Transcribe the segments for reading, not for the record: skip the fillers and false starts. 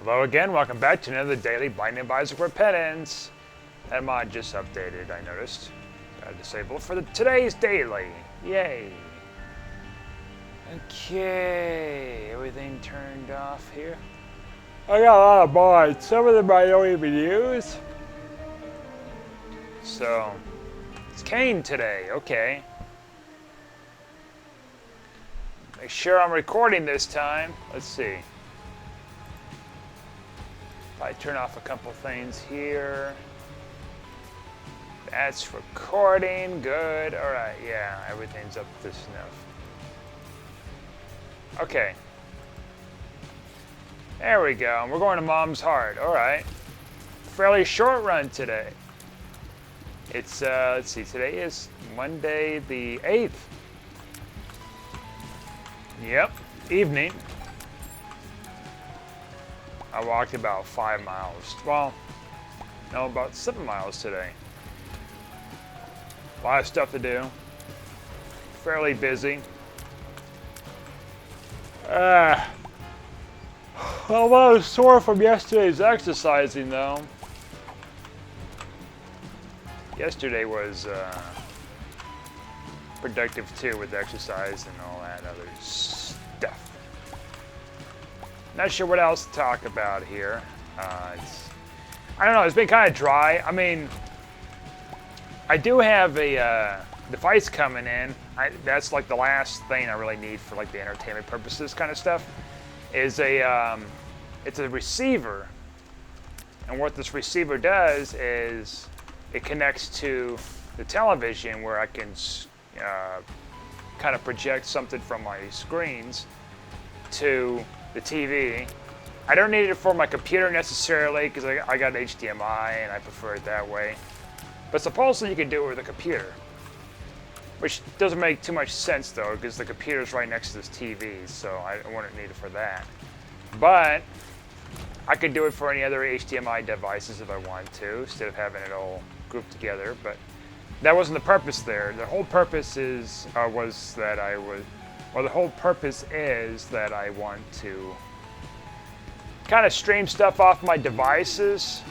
Hello again, welcome back to another daily Binding of Isaac Repentance. That mod just updated, I noticed. Gotta disable it for today's daily. Yay. Okay, everything turned off here. I got a lot of mods, some of them I don't even use. So, it's Kane today, okay. Make sure I'm recording this time. Let's see. I turn off a couple things here. That's recording, good. All right, yeah, everything's up to snuff. Okay. There we go. We're going to Mom's Heart. All right. Fairly short run today. It's, let's see, today is Monday the 8th. Yep, evening. I walked about 5 miles. Well, no, about 7 miles today. A lot of stuff to do. Fairly busy. I'm a little sore from yesterday's exercising, though. Yesterday was productive, too, with exercise and all that other stuff. Not sure what else to talk about here. I don't know, it's been kind of dry. I mean, I do have a device coming in. That's like the last thing I really need for like the entertainment purposes kind of stuff. Is it's a receiver. And what this receiver does is it connects to the television where I can kind of project something from my screens to the TV. I don't need it for my computer necessarily because I got HDMI and I prefer it that way. But supposedly you can do it with a computer, which doesn't make too much sense though because the computer's right next to this TV, so I wouldn't need it for that. But I could do it for any other HDMI devices if I want to, instead of having it all grouped together. But that wasn't the purpose there. The whole purpose is the whole purpose is that I want to kind of stream stuff off my devices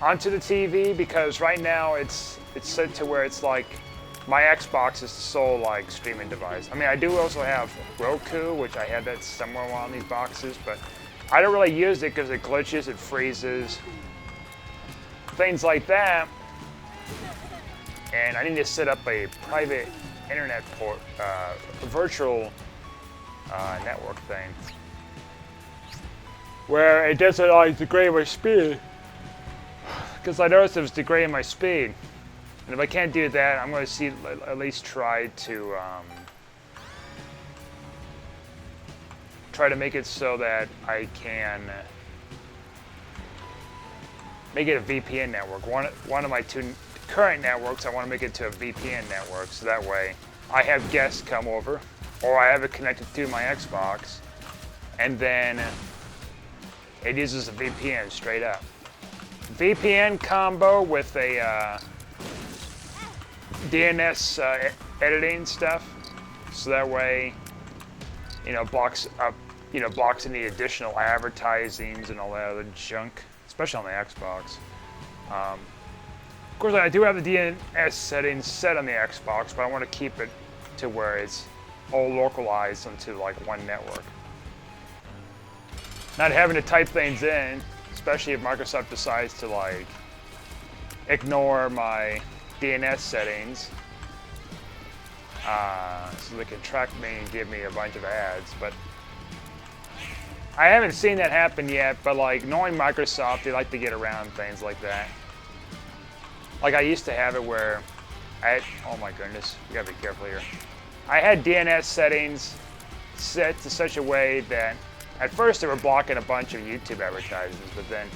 onto the TV, because right now it's set to where it's like my Xbox is the sole like streaming device. I mean, I do also have Roku, which I had that somewhere on these boxes, but I don't really use it because it glitches, it freezes, things like that. And I need to set up a private internet port, virtual network thing, where it doesn't like degrade my speed, because I noticed it was degrading my speed. And if I can't do that, I'm going to at least try to make it so that I can make it a VPN network. One of my two current networks, I want to make it to a VPN network, so that way I have guests come over, or I have it connected to my Xbox, and then it uses a VPN straight up. VPN combo with a DNS editing stuff, so that way, blocks any additional advertisings and all that other junk, especially on the Xbox. Of course, I do have the DNS settings set on the Xbox, but I want to keep it to where it's all localized onto like one network. Not having to type things in, especially if Microsoft decides to like ignore my DNS settings, so they can track me and give me a bunch of ads. But I haven't seen that happen yet, but like knowing Microsoft, they like to get around things like that. Like I used to have it where oh my goodness, you gotta be careful here. I had DNS settings set to such a way that at first they were blocking a bunch of YouTube advertisements, but then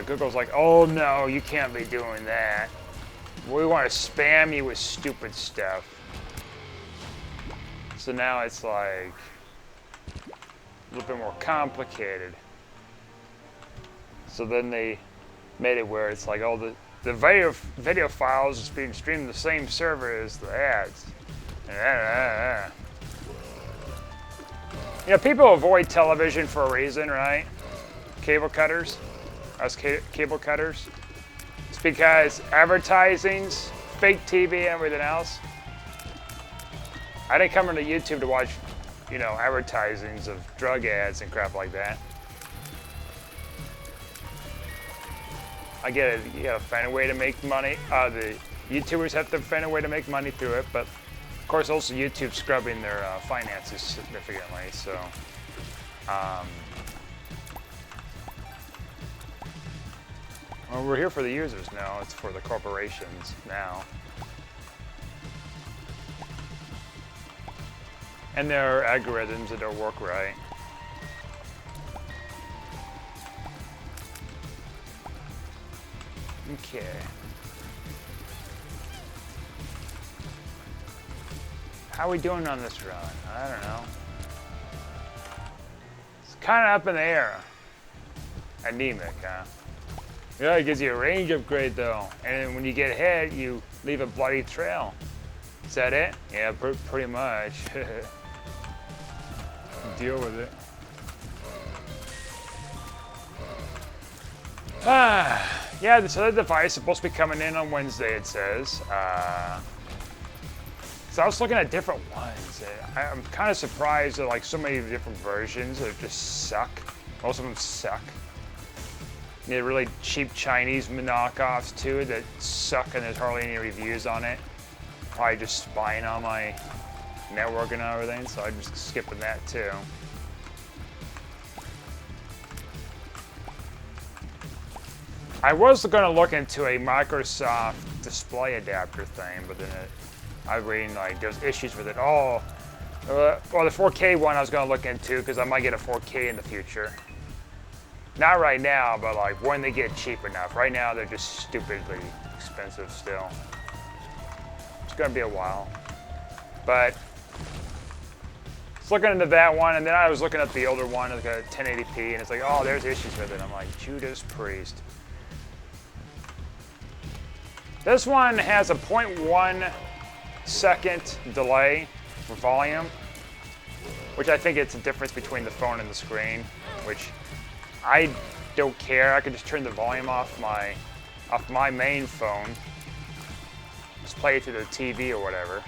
Google's like, oh no, you can't be doing that. We want to spam you with stupid stuff. So now it's like a little bit more complicated. So then they made it where it's like, oh, the video files is being streamed to the same server as the ads. People avoid television for a reason, right? cable cutters, cable cutters. It's because advertising's fake TV and everything else. I didn't come into YouTube to watch, you know, advertisings of drug ads and crap like that. I get it, you gotta find a way to make money. The YouTubers have to find a way to make money through it, but of course also YouTube's scrubbing their finances significantly, so. Well, we're here for the users now, it's for the corporations now. And there are algorithms that don't work right. Okay. How are we doing on this run? I don't know. It's kind of up in the air. Anemic, huh? Yeah, it gives you a range upgrade though. And when you get hit, you leave a bloody trail. Is that it? Yeah, pretty much. Deal with it. Yeah, so the device is supposed to be coming in on Wednesday, it says. So I was looking at different ones. I'm kind of surprised at like so many different versions that just suck. Most of them suck. They're really cheap Chinese knockoffs too that suck, and there's hardly any reviews on it. Probably just spying on my network and everything, so I'm just skipping that too. I was going to look into a Microsoft display adapter thing, but then I was reading like there's issues with it. Well, the 4K one I was going to look into because I might get a 4K in the future. Not right now, but like when they get cheap enough. Right now they're just stupidly expensive still. It's going to be a while. But I was looking into that one, and then I was looking at the older one, like a 1080p, and it's like, oh, there's issues with it. I'm like, Judas Priest. This one has a 0.1 second delay for volume, which I think it's a difference between the phone and the screen, which I don't care. I could just turn the volume off my main phone, just play it to the TV or whatever,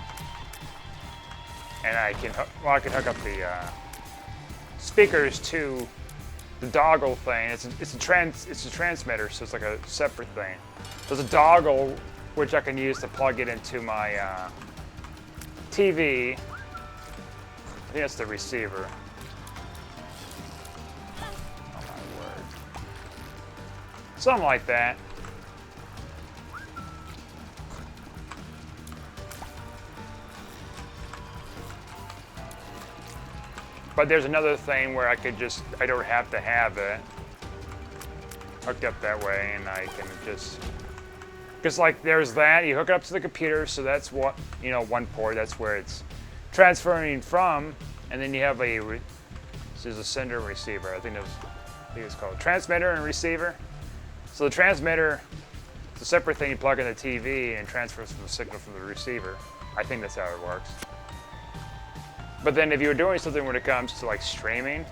and I can hook up the speakers to the dongle thing. It's a transmitter, so it's like a separate thing. There's a dongle which I can use to plug it into my TV. I think that's the receiver. Oh my word. Something like that. But there's another thing where I don't have to have it hooked up that way, and I can just, because like there's that, you hook it up to the computer, so that's what, you know, one port, that's where it's transferring from, and then you have there's a sender and receiver. I think it's called transmitter and receiver. So the transmitter, it's a separate thing you plug in the TV and transfers from the signal from the receiver. I think that's how it works. But then if you were doing something when it comes to like streaming,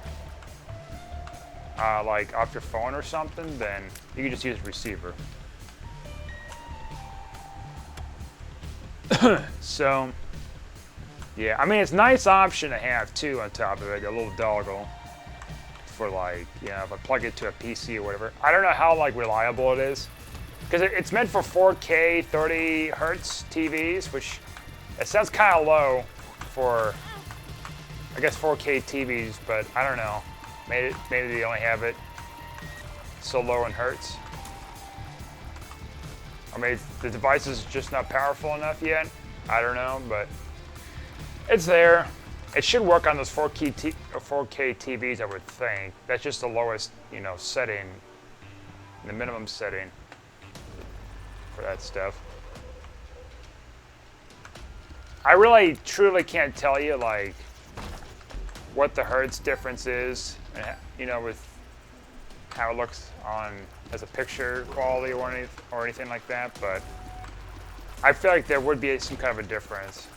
like off your phone or something, then you can just use receiver. So, yeah, I mean, it's a nice option to have too on top of it, a little dongle for like, you know, if I plug it to a PC or whatever. I don't know how like reliable it is, because it's meant for 4K 30 hertz TVs, which it sounds kind of low for, I guess, 4K TVs, but I don't know. Maybe they only have it so low in hertz. Or maybe the device is just not powerful enough yet. I don't know, but it's there. It should work on those 4K TVs, I would think. That's just the lowest, you know, setting, the minimum setting for that stuff. I really, truly can't tell you, like, what the hertz difference is, you know, with how it looks on as a picture quality or anything like that, but I feel like there would be some kind of a difference.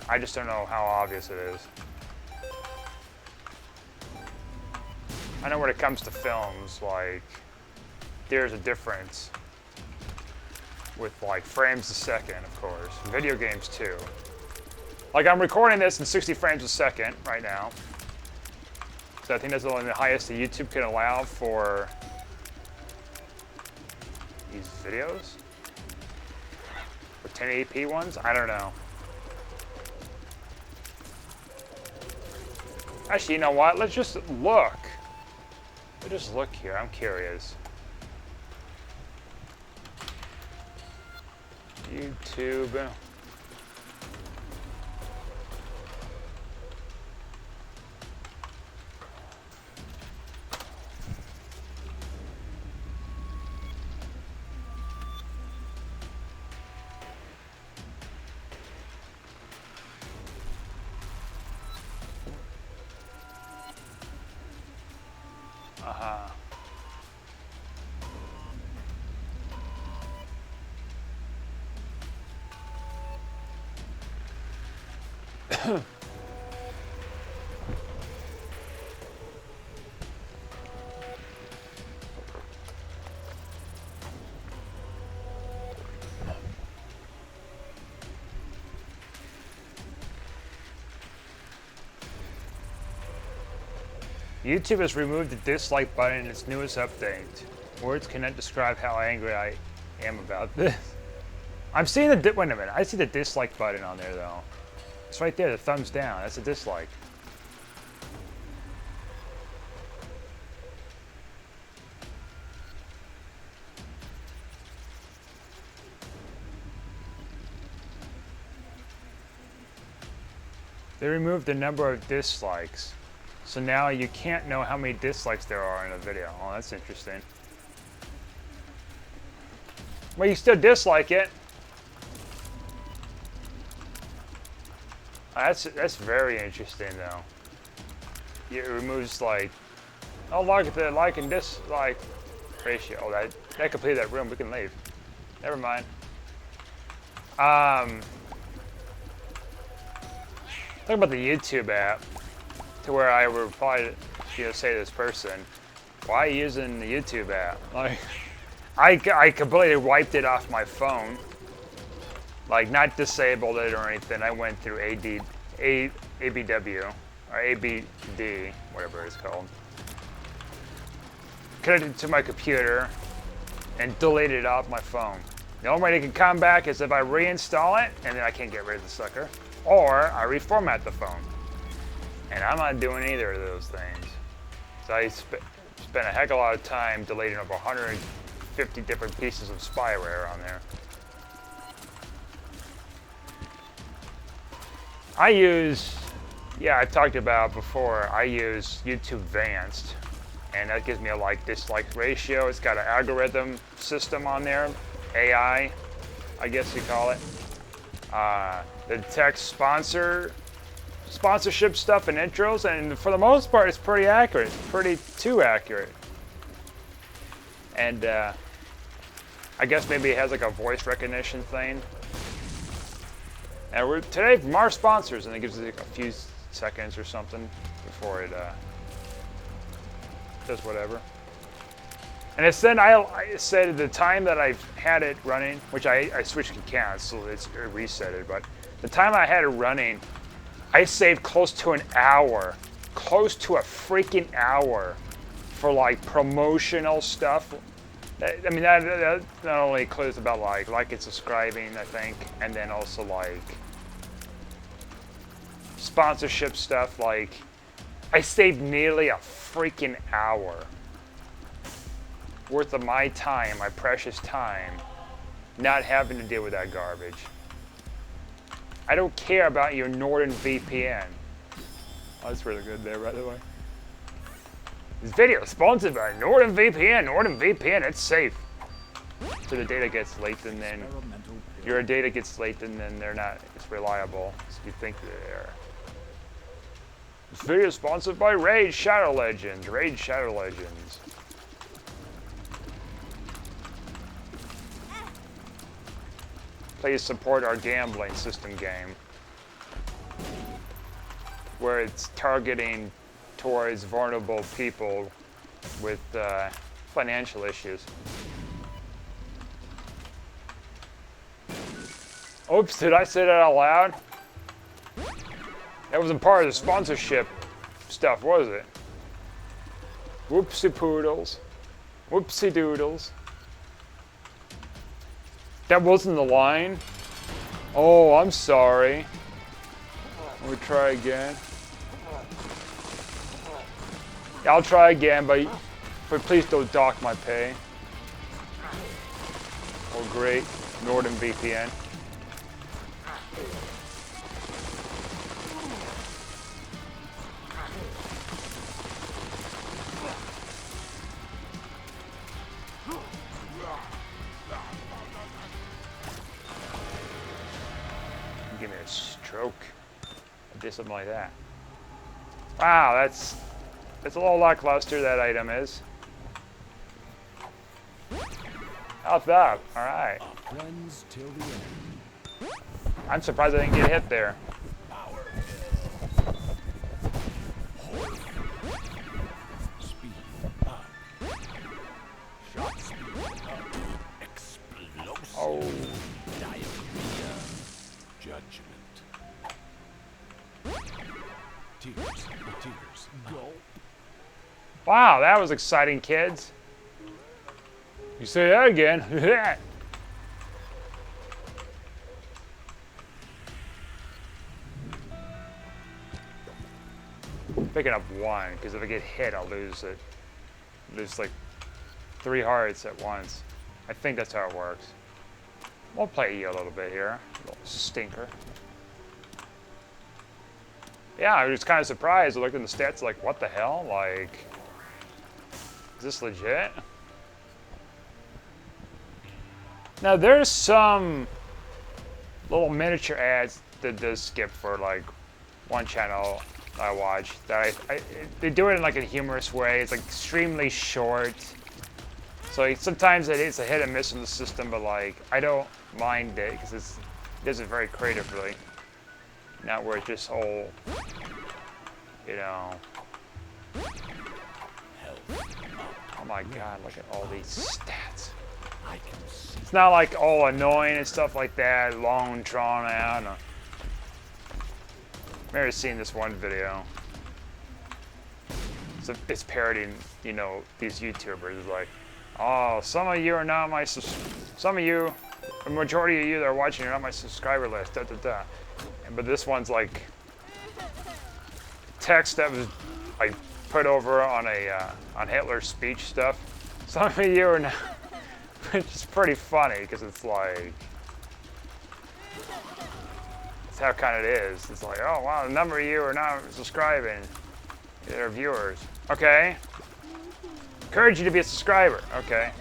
I just don't know how obvious it is. I know when it comes to films, like, there's a difference with, like, frames a second, of course. Video games, too. Like, I'm recording this in 60 frames a second right now. So I think that's only the highest that YouTube can allow for these videos. For 1080p ones? I don't know. Actually, you know what? Let's just look. Let's just look here. I'm curious. YouTube. Uh-huh. YouTube has removed the dislike button in its newest update. Words cannot describe how angry I am about this. I'm seeing the wait a minute. I see the dislike button on there though. It's right there, the thumbs down. That's a dislike. They removed the number of dislikes. So now you can't know how many dislikes there are in a video. Oh, that's interesting. Well, you still dislike it. That's very interesting though. It removes like, oh look at the like and dislike ratio. Oh, that completed that room. We can leave. Never mind. Talk about the YouTube app. To where I would probably, say to this person, why are you using the YouTube app? Like, I completely wiped it off my phone. Like, not disabled it or anything. I went through ABW, or ABD, whatever it's called. Connected it to my computer, and deleted it off my phone. The only way it can come back is if I reinstall it, and then I can't get rid of the sucker. Or I reformat the phone. And I'm not doing either of those things. So I spent a heck of a lot of time deleting over 150 different pieces of spyware on there. I use, I've talked about before, I use YouTube Advanced. And that gives me a like-dislike ratio. It's got an algorithm system on there, AI, I guess you call it. It detects sponsorship stuff and intros, and for the most part it's pretty accurate. It's pretty too accurate. And I guess maybe it has like a voice recognition thing. And today from our sponsors, and it gives it like a few seconds or something before it does whatever. And it's then I said the time that I've had it running, which I switched accounts, so it's reset it, but the time I had it running, I saved close to an hour, close to a freaking hour for like promotional stuff. I mean, that not only includes about like and subscribing, I think, and then also like sponsorship stuff. Like, I saved nearly a freaking hour worth of my time, my precious time, not having to deal with that garbage. I don't care about your Norton VPN. Oh, that's really good there, by the way. This video is sponsored by Norton VPN. Norton VPN, it's safe. So the data gets late, and then your data gets late, and then they're not as reliable as you think they are. This video is sponsored by Raid Shadow Legends. Raid Shadow Legends. Please support our gambling system game, where it's targeting towards vulnerable people with financial issues. Oops, did I say that out loud? That wasn't part of the sponsorship stuff, was it? Whoopsie poodles. Whoopsie doodles. That wasn't the line? Oh, I'm sorry. Let me try again. Yeah, I'll try again, but please don't dock my pay. Oh, great. NordVPN. Give me a stroke. I did something like that. Wow, that's a little lackluster, that item is. How's that? Alright. I'm surprised I didn't get hit there. Speed up. Shot speed up. Explosive. Oh. Diarrhea. Judgment. Tears. Go. Wow, that was exciting, kids. You say that again. Picking up one, because if I get hit, I'll lose it. Lose like 3 hearts at once. I think that's how it works. We'll play you a little bit here. A little stinker. Yeah, I was kind of surprised. I looked at the stats like, what the hell? Like, is this legit? Now, there's some little miniature ads that does skip for, like, one channel I watch. That they do it in, like, a humorous way. It's, like, extremely short. So, like, sometimes it's a hit and miss in the system, but, like, I don't mind it because it does it very creatively. Not where it's just all, you know. Oh my god, look at all these stats. It's not like all annoying and stuff like that, long, drawn out. No. I've never seen this one video. It's parodying, you know, these YouTubers. It's like, oh, some of you are not my, some of you, the majority of you that are watching are not my subscriber list, da da da. But this one's like text that was like put over on a on Hitler's speech stuff. Some of you are not, which is pretty funny because it's like it's how kind of it is. It's like, oh wow, a number of you are not subscribing. They're viewers. Okay. Encourage you to be a subscriber. Okay.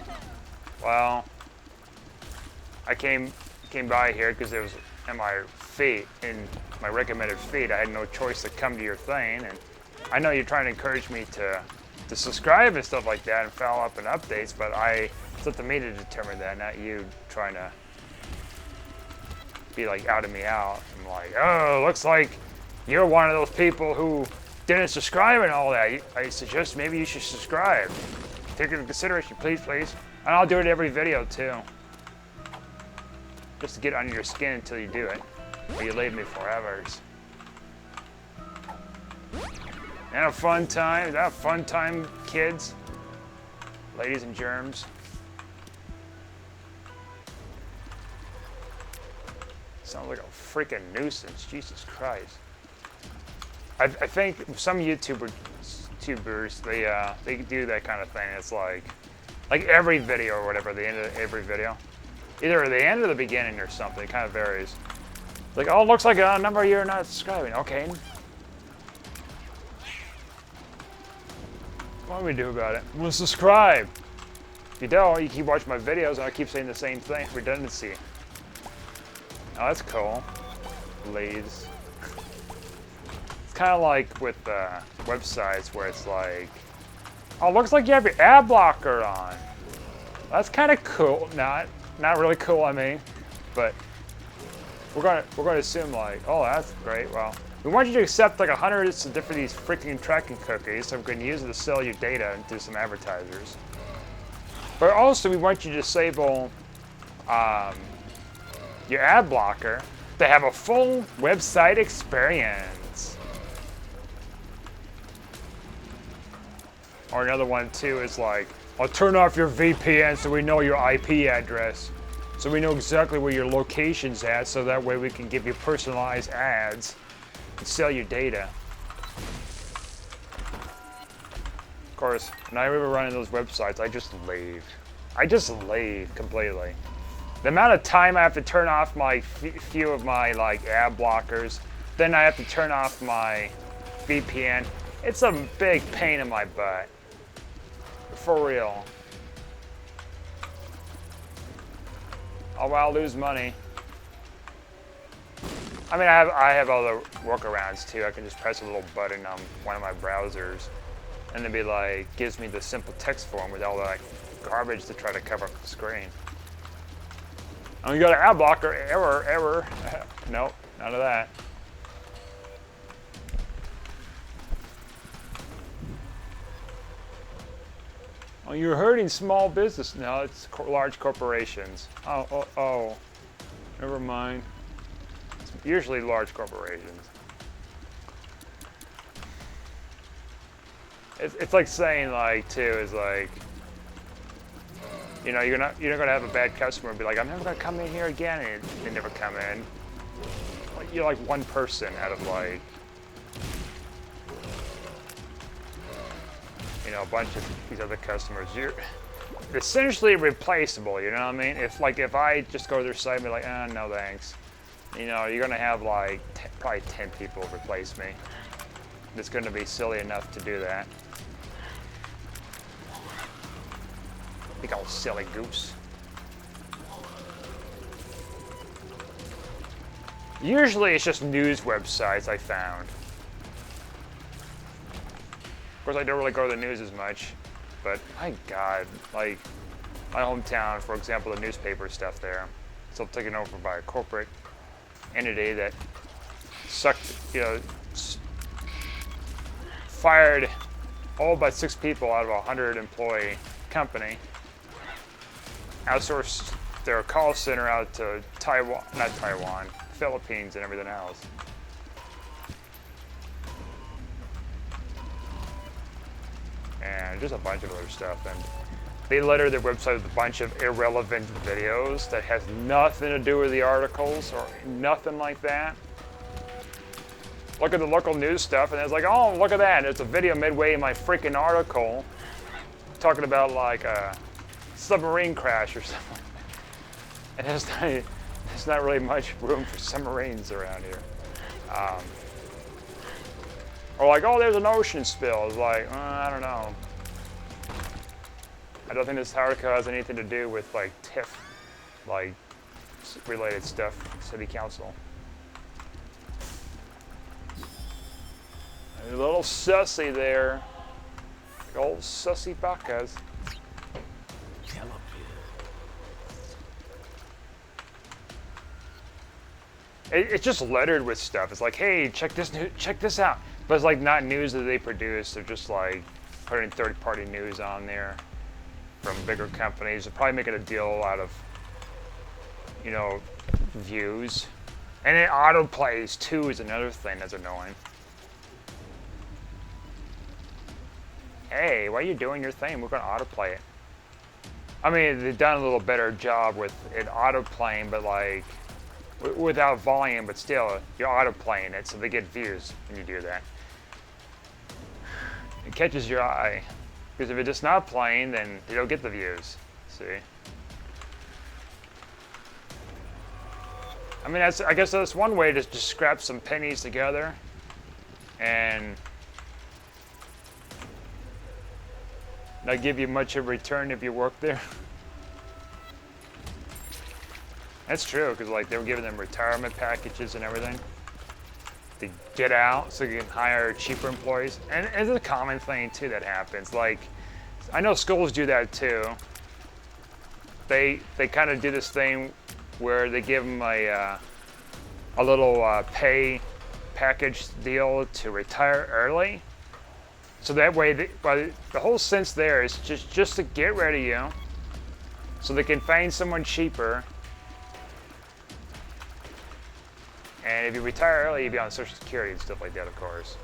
Well, I came by here because it was in my feed, in my recommended feed. I had no choice to come to your thing, and I know you're trying to encourage me to subscribe and stuff like that and follow up on updates, but it's up to me to determine that, not you trying to be like outing me out. I'm like, oh, looks like you're one of those people who didn't subscribe and all that. I suggest maybe you should subscribe. Take it into consideration, please. And I'll do it every video too. Just to get under your skin until you do it. Or you leave me forever. And a fun time. Is that a fun time, kids? Ladies and germs. Sounds like a freaking nuisance. Jesus Christ. I think some YouTubers they do that kind of thing. It's like every video or whatever, the end of every video. Either at the end or the beginning or something. It kind of varies. It's like, oh, it looks like a number of you are not subscribing. Okay. What do we do about it? Well, subscribe. If you don't, you keep watching my videos and I keep saying the same thing. Redundancy. Oh, that's cool. Ladies. It's kind of like with websites where it's like, oh, looks like you have your ad blocker on. That's kind of cool. Not really cool, I mean, but we're gonna assume like, oh, that's great. Well, We want you to accept like 100 different these freaking tracking cookies so we can use it to sell your data to some advertisers. But also we want you to disable your ad blocker to have a full website experience. Or another one too is like, I'll turn off your VPN so we know your IP address. So we know exactly where your location's at, so that way we can give you personalized ads and sell your data. Of course, when I ever run in those websites, I just leave. I just leave completely. The amount of time I have to turn off my few of my like ad blockers, then I have to turn off my VPN. It's a big pain in my butt. For real. Oh, well, I'll lose money. I mean, I have other workarounds too. I can just press a little button on one of my browsers, and it'd be like, gives me the simple text form with all that garbage to try to cover up the screen. And you got an ad blocker, error. Nope, none of that. Oh, you're hurting small business. No, it's large corporations. Oh. Never mind. It's usually large corporations. It's like saying like too is like, you know, you're not gonna have a bad customer and be like, I'm never gonna come in here again, and they never come in. Like, you're like one person out of like, you know, a bunch of these other customers. You're essentially replaceable, you know what I mean? If I just go to their site and be like, no thanks, you know, you're gonna have like probably 10 people replace me. It's gonna be silly enough to do that. Big old silly goose. Usually it's just news websites I found. Of course, I don't really go to the news as much, but my God, like my hometown, for example, the newspaper stuff there, it's still taken over by a corporate entity that sucked, you know, fired all but 6 people out of a 100-employee company, outsourced their call center out to Taiwan, Philippines, and everything else. And just a bunch of other stuff. And they litter their website with a bunch of irrelevant videos that has nothing to do with the articles or nothing like that. Look at the local news stuff, and it's like, oh, look at that. There's a video midway in my freaking article talking about like a submarine crash or something. And there's not really much room for submarines around here. Or like, oh, there's an ocean spill. It's like, I don't know. I don't think this article has anything to do with like TIF, like related stuff, city council. A little sussy there. Old sussy bacas. It's just littered with stuff. It's like, hey, check this out. But it's like not news that they produce. They're just like putting third-party news on there from bigger companies. They're probably making a deal out of, you know, views. And it autoplays too is another thing that's annoying. Hey, why are you doing your thing? We're gonna autoplay it. I mean, they've done a little better job with it autoplaying, but like without volume, but still, you're autoplaying it, so they get views when you do that. It catches your eye, because if it's just not playing, then you don't get the views. See? I mean, I guess that's one way to just scrap some pennies together and not give you much of a return if you work there. That's true, because like they were giving them retirement packages and everything to get out so you can hire cheaper employees. And it's a common thing too that happens. Like, I know schools do that too. They kind of do this thing where they give them a little pay package deal to retire early. So that way, the whole sense there is just to get rid of you, so they can find someone cheaper. And if you retire early, you'd be on Social Security and stuff like that, of course.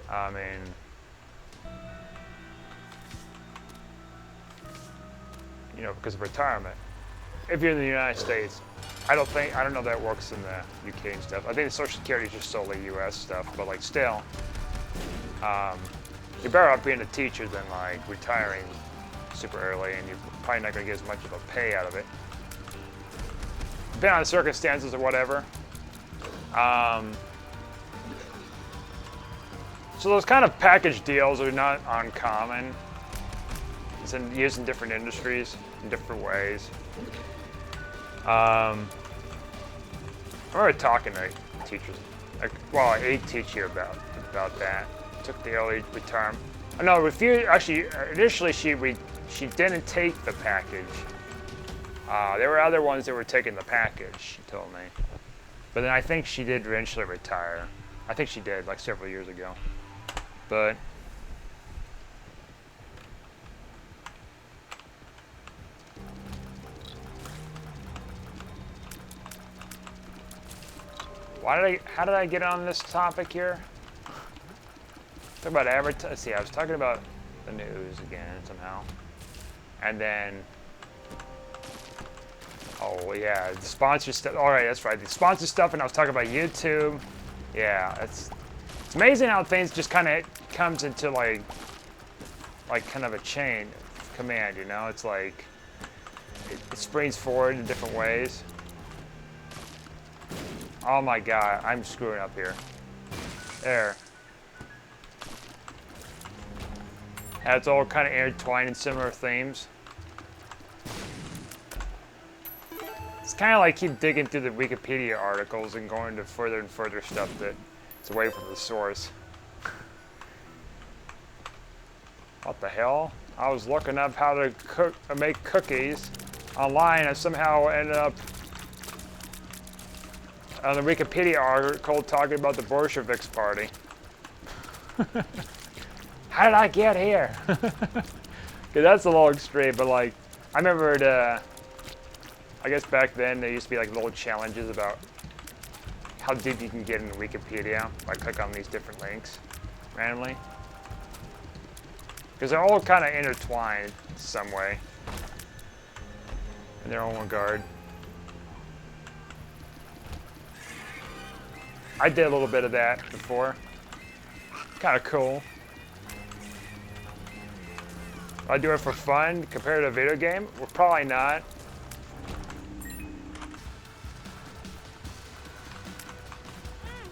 I mean, you know, because of retirement. If you're in the United States, I don't know that works in the UK and stuff. I think the Social Security is just solely US stuff, but like still, you're better off being a teacher than like retiring super early, and you're probably not going to get as much of a pay out of it. Depending on the circumstances or whatever. So those kind of package deals are not uncommon. It's used in different industries in different ways. I remember talking to teachers, a teacher about that. Took the early retirement. No, refused. Actually, initially she didn't take the package. There were other ones that were taking the package, she told me. But then I think she did eventually retire. I think she did, like several years ago. But how did I get on this topic here? Talk about advertising. Let's see, I was talking about the news again somehow. And then, oh yeah, the sponsor stuff. All right, that's right, the sponsor stuff, and I was talking about YouTube. Yeah, it's amazing how things just kind of comes into like kind of a chain of command, you know? It's like, it springs forward in different ways. Oh my God, I'm screwing up here. There. And it's all kind of intertwined in similar themes. It's kind of like keep digging through the Wikipedia articles and going to further and further stuff that's away from the source. What the hell? I was looking up how to make cookies online, and somehow ended up on the Wikipedia article talking about the Bolsheviks party. How did I get here? Because that's a little extreme, but like, I remember I guess back then there used to be like little challenges about how deep you can get into Wikipedia by click on these different links randomly. Because they're all kind of intertwined in some way in their own regard. I did a little bit of that before. Kind of cool. I do it for fun compared to a video game? Well, probably not.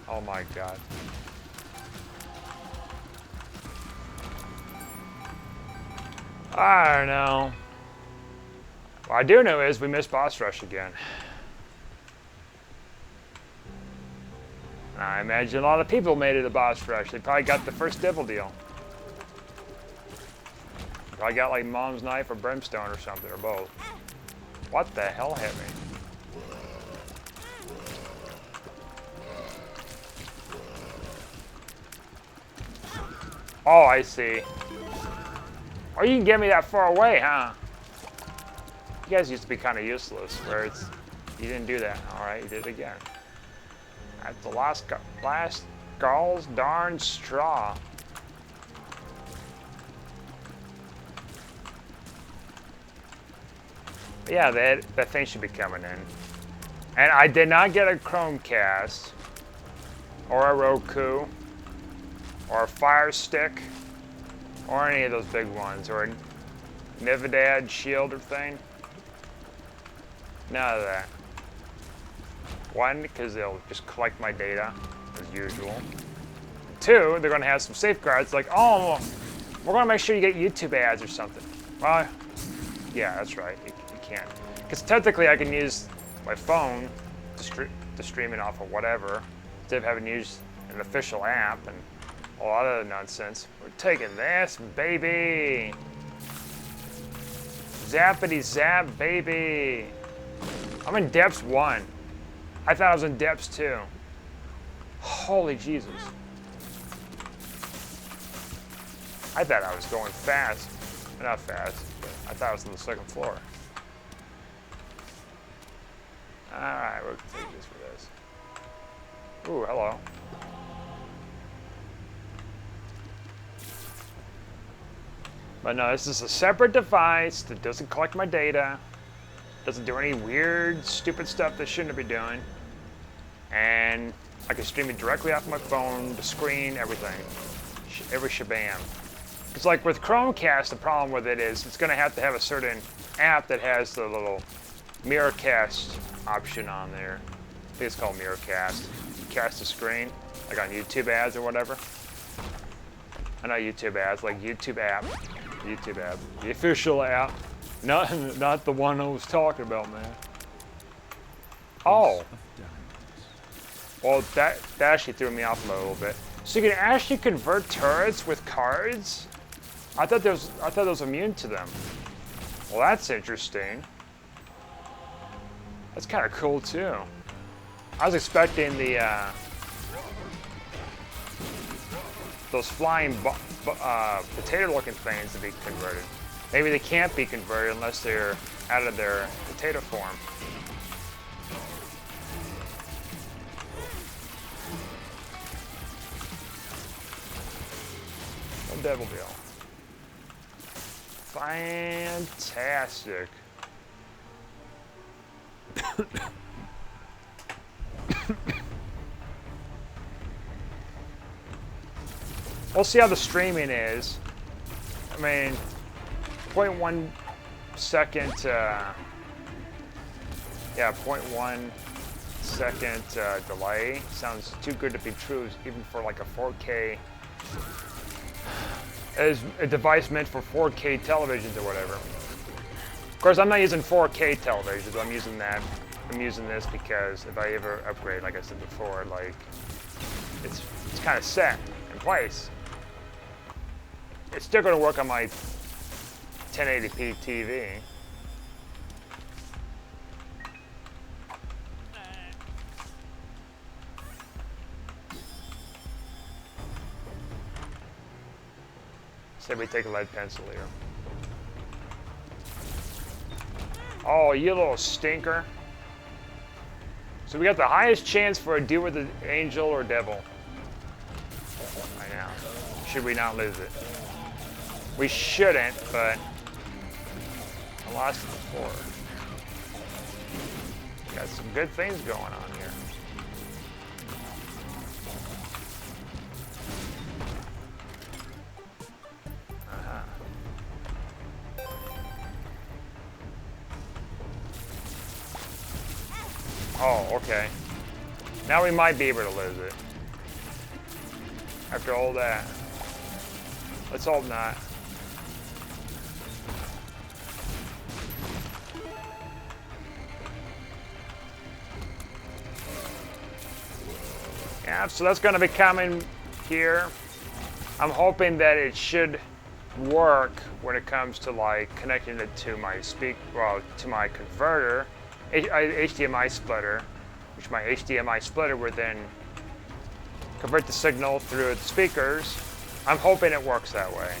Oh my God. I don't know. What I do know is we missed Boss Rush again. I imagine a lot of people made it a Boss Rush. They probably got the first Devil deal. Probably got like Mom's Knife or Brimstone or something, or both. What the hell hit me? Oh, I see. Oh, you can get me that far away, huh? You guys used to be kind of useless, where it's, you didn't do that. All right, you did it again. At the last gall's darn straw. But yeah, that thing should be coming in. And I did not get a Chromecast, or a Roku, or a Fire Stick, or any of those big ones, or a Nivedad Shield or thing. None of that. One, because they'll just collect my data, as usual. Two, they're going to have some safeguards, like, oh, we're going to make sure you get YouTube ads or something. Well, yeah, that's right, you can't. Because technically I can use my phone to stream it off of whatever, instead of having to use an official app and a lot of other nonsense. We're taking this, baby! Zappity zap, baby! I'm in Depths 1. I thought I was in Depths 2. Holy Jesus. I thought I was going fast. Not fast, but I thought I was on the second floor. Alright, we'll take this for this. Ooh, hello. But no, this is a separate device that doesn't collect my data. Doesn't do any weird, stupid stuff that shouldn't be doing. And I can stream it directly off my phone, the screen, everything. Every shebang. It's like with Chromecast, the problem with it is it's going to have a certain app that has the little Mirrorcast option on there. I think it's called Mirrorcast. Cast the screen, like on YouTube ads or whatever. Not YouTube ads, like YouTube app. YouTube app. The official app. Not the one I was talking about, man. Oh. Well, that actually threw me off a little bit. So you can actually convert turrets with cards? I thought that was immune to them. Well, that's interesting. That's kind of cool too. I was expecting those flying potato-looking things to be converted. Maybe they can't be converted unless they're out of their potato form. No devil deal. Fantastic. We'll see how the streaming is. I mean, 0.1 second, yeah, 0.1 second delay sounds too good to be true, even for like a 4K. As a device meant for 4K televisions or whatever. Of course, I'm not using 4K televisions. I'm using this because if I ever upgrade, like I said before, like it's kind of set in place. It's still going to work on my 1080p TV. Say we take a lead pencil here. Oh, you little stinker. So we got the highest chance for a deal with the angel or devil. Right now. Should we not lose it? We shouldn't, but I lost it before. Got some good things going on here. Oh, okay. Now we might be able to lose it. After all that. Let's hope not. Yeah, so that's going to be coming here. I'm hoping that it should work when it comes to like connecting it to my to my converter, HDMI splitter, which my HDMI splitter would then convert the signal through the speakers. I'm hoping it works that way.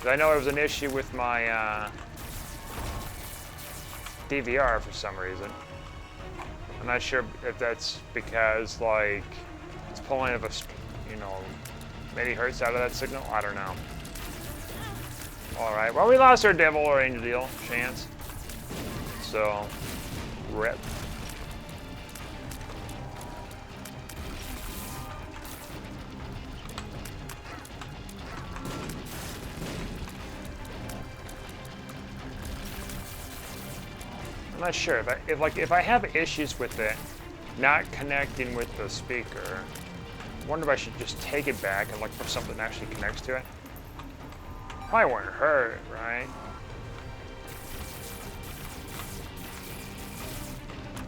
I know there was an issue with my DVR for some reason. I'm not sure if that's because like it's pulling of many hertz out of that signal. I don't know. All right. Well, we lost our devil or angel deal chance. So, rip. I'm not sure if I have issues with it not connecting with the speaker. I wonder if I should just take it back and look for something that actually connects to it. Probably won't hurt, right?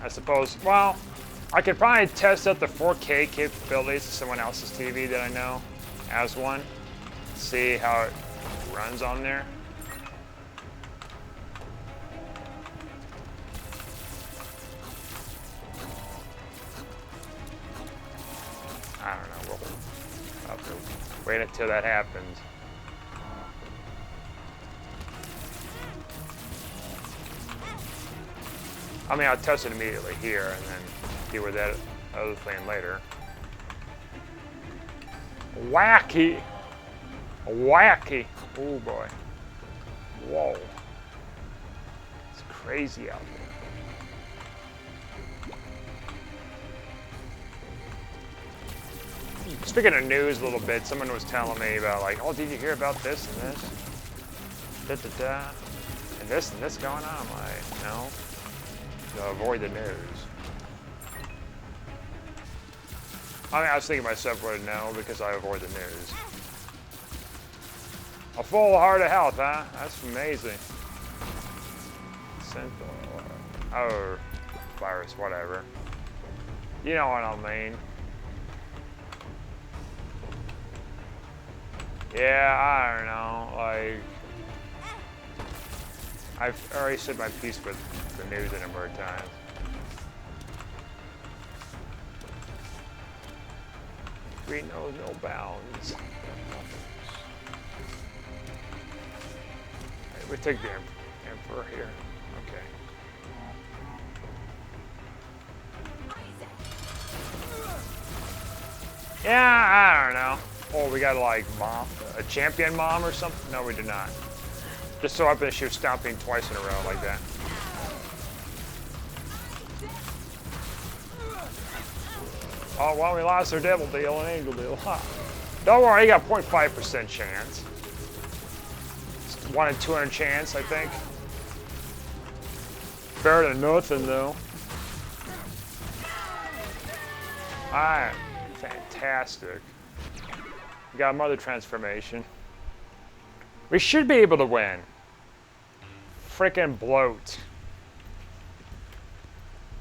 I suppose. Well, I could probably test out the 4K capabilities of someone else's TV that I know has one. See how it runs on there. Wait until that happens. I mean, I'll test it immediately here and then deal with that other thing later. Wacky! Wacky! Oh boy. Whoa. It's crazy out there. Speaking of news a little bit, someone was telling me about like, oh, did you hear about this and this? Da-da-da. And this going on? I'm like, no. So avoid the news. I mean, I was thinking myself would know because I avoid the news. A full heart of health, huh? That's amazing. Oh, virus, whatever. You know what I mean. Yeah, I don't know. Like, I've already said my piece with the news a number of times. Green knows no bounds. Hey, we take the Emperor here. Okay. Yeah, I don't know. Oh, we got like mom, a champion mom or something? No, we do not. Just so happens she was stomping twice in a row like that. Oh, well, we lost our devil deal and angel deal. Huh. Don't worry, you got 0.5% chance. It's 1 in 200 chance, I think. Better than nothing, though. Alright, fantastic. We got Mother Transformation. We should be able to win. Frickin' bloat.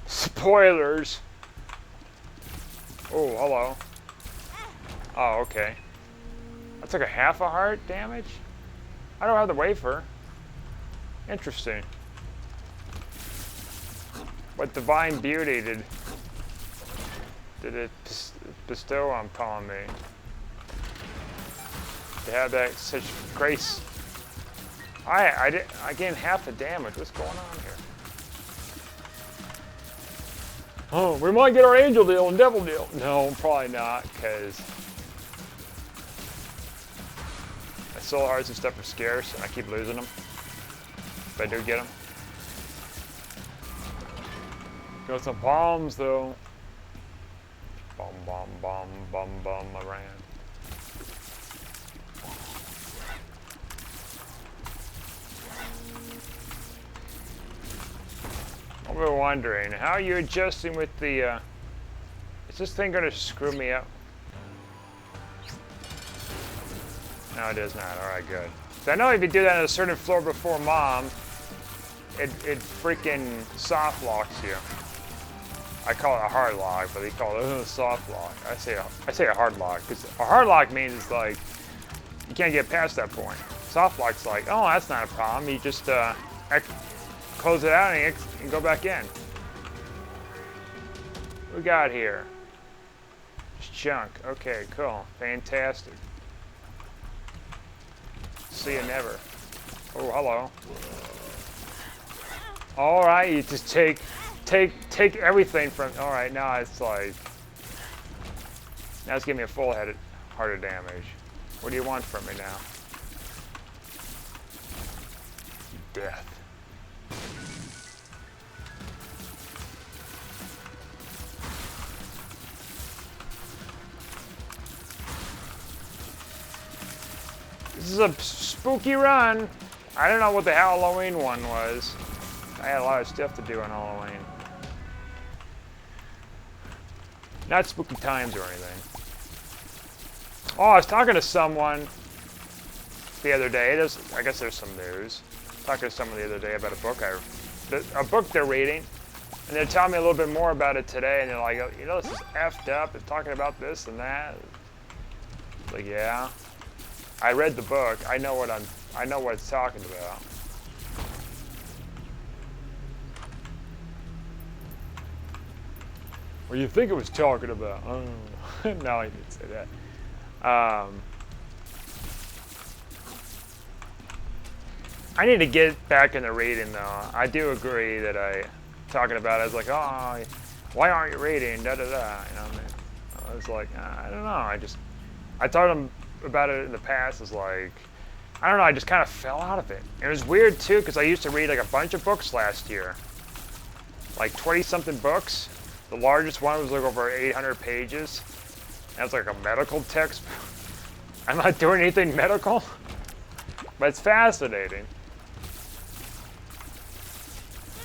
Spoilers. Oh, hello. Oh, okay. I took a half a heart damage? I don't have the wafer. Interesting. What divine beauty did it bestow upon me? To have that such grace. I gained half the damage. What's going on here? Oh, we might get our angel deal and devil deal. No, probably not, because my soul hearts and stuff are scarce, and I keep losing them. If I do get them. Got some bombs, though. Bomb, bomb, bomb, bomb, bomb, I ran. I've been wondering, how are you adjusting with the, is this thing gonna screw me up? No, it is not. Alright, good. So I know if you do that on a certain floor before mom, it freaking soft locks you. I call it a hard lock, but they call it a soft lock. I say a hard lock, because a hard lock means like you can't get past that point. Soft lock's like, oh, that's not a problem. You just close it out and go back in. What we got here? Just junk. Okay, cool. Fantastic. See you never. Oh, hello. All right, you just take everything from. All right, now it's like. Now it's giving me a full heart of damage. What do you want from me now? Death. This is a spooky run. I don't know what the Halloween one was. I had a lot of stuff to do on Halloween. Not spooky times or anything. Oh, I was talking to someone the other day. I guess there's some news. Talking to someone the other day about a book they're reading, and they're telling me a little bit more about it today. And they're like, you know, this is effed up. It's talking about this and that. It's like, yeah. I read the book. I know what it's talking about. What do you think it was talking about? Oh. No, I didn't say that. I need to get back into reading though. I do agree that talking about it, I was like, oh, why aren't you reading? Da da da. You know what I mean? I was like, I don't know. I thought about it in the past. It's like, I don't know. I just kind of fell out of it. And it was weird too, because I used to read like a bunch of books last year, like 20-something books. The largest one was like over 800 pages. That was like a medical text. I'm not doing anything medical, but it's fascinating.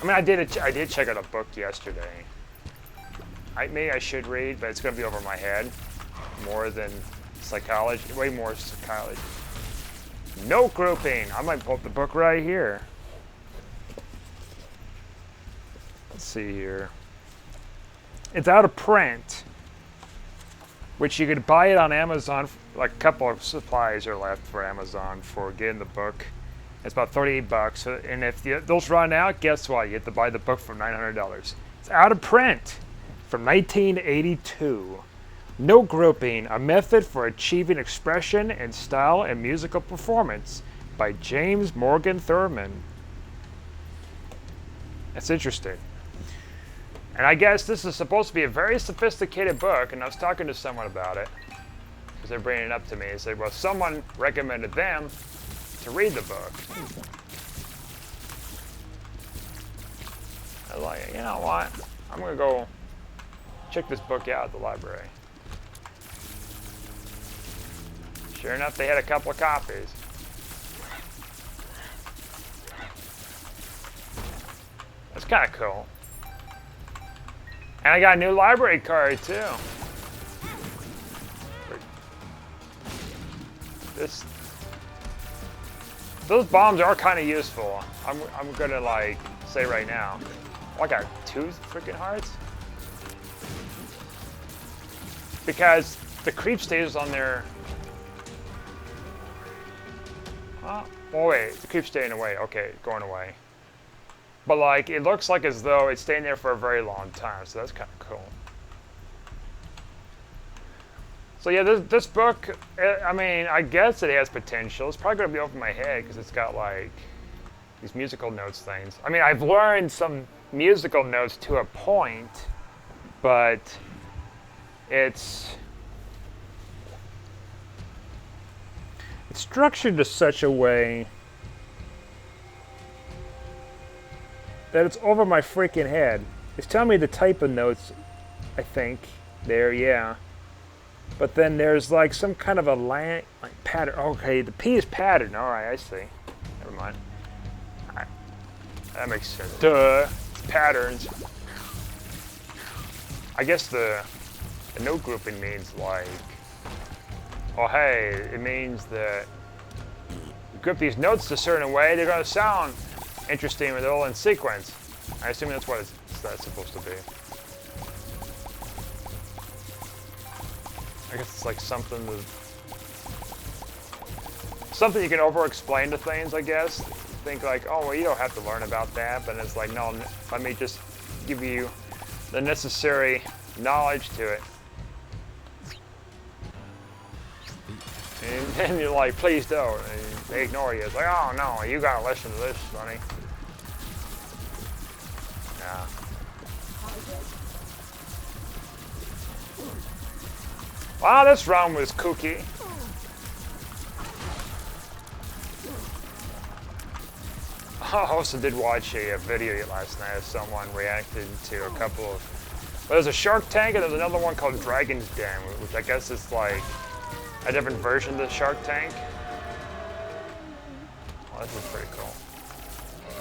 I mean, I did check out a book yesterday. Maybe I should read, but it's going to be over my head more than psychology, way more psychology. Note grouping. I might pull up the book right here. Let's see here. It's out of print, which you could buy it on Amazon. Like a couple of supplies are left for Amazon for getting the book. It's about $38, and if those run out, guess what? You have to buy the book for $900. It's out of print from 1982. Note grouping, a method for achieving expression and style in musical performance, by James Morgan Thurman. That's interesting. And I guess this is supposed to be a very sophisticated book, and I was talking to someone about it, because they're bringing it up to me. They said, well, someone recommended them to read the book. I was like, you know what? I'm going to go check this book out at the library. Sure enough, they had a couple of copies. That's kind of cool. And I got a new library card too. Those bombs are kind of useful. I'm gonna like say right now. Oh, I got 2 freaking hearts. Because the creep stays on there. Oh wait, the creep's staying away. Okay, going away. But like, it looks like as though it's staying there for a very long time, so that's kind of cool. So yeah, this book, I mean, I guess it has potential. It's probably going to be over my head because it's got like these musical notes things. I mean, I've learned some musical notes to a point, but it's structured to such a way that it's over my freaking head. It's telling me the type of notes, I think. There, yeah. But then there's like some kind of a like pattern. Okay, the P is pattern. All right, I see. Never mind. All right. That makes sense. Duh. It's patterns. I guess the note grouping means like, oh hey, it means that you group these notes a certain way, they're going to sound interesting when they're all in sequence. I assume that's what that's supposed to be. I guess it's like something you can over-explain to things, I guess. Think like, oh, well, you don't have to learn about that, but it's like, no, let me just give you the necessary knowledge to it. And then you're like, please don't. And they ignore you. It's like, oh no, you gotta listen to this, Sonny. Yeah. Wow, this round was kooky. I also did watch a video last night of someone reacted to a couple of... Well, there's a Shark Tank and there's another one called Dragon's Den, which I guess is like a different version of the Shark Tank. Well, this is pretty cool.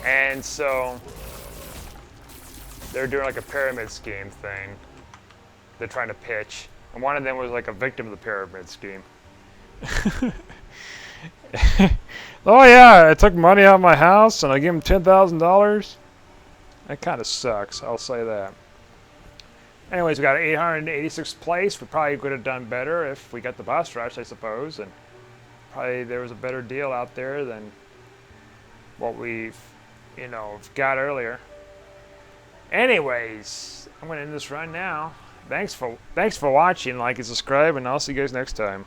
And so they're doing like a pyramid scheme thing. They're trying to pitch. And one of them was like a victim of the pyramid scheme. Oh yeah, I took money out of my house and I gave him $10,000. That kind of sucks, I'll say that. Anyways, we got 886th place. We probably could have done better if we got the boss rush, I suppose. And probably there was a better deal out there than what we've, got earlier. Anyways, I'm going to end this run now. Thanks for watching. Like and subscribe, and I'll see you guys next time.